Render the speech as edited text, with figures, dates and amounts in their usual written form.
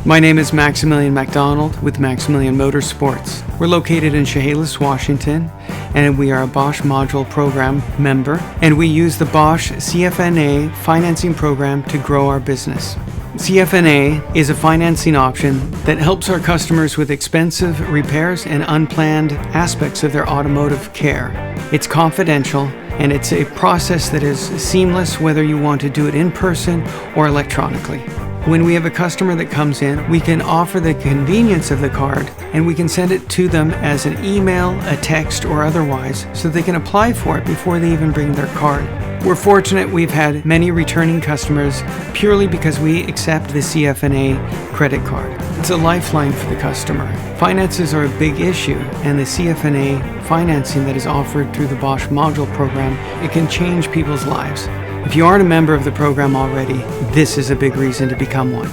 My name is Maximilian MacDonald with Maximilian Motorsports. We're located in Chehalis, Washington, and we are a Bosch Module Program member, and we use the Bosch CFNA financing program to grow our business. CFNA is a financing option that helps our customers with expensive repairs and unplanned aspects of their automotive care. It's confidential, and it's a process that is seamless whether you want to do it in person or electronically. When we have a customer that comes in, we can offer the convenience of the card, and we can send it to them as an email, a text, or otherwise, so they can apply for it before they even bring their card. We're fortunate we've had many returning customers purely because we accept the CFNA credit card. It's a lifeline for the customer. Finances are a big issue, and the CFNA financing that is offered through the Bosch Module program, it can change people's lives. If you aren't a member of the program already, this is a big reason to become one.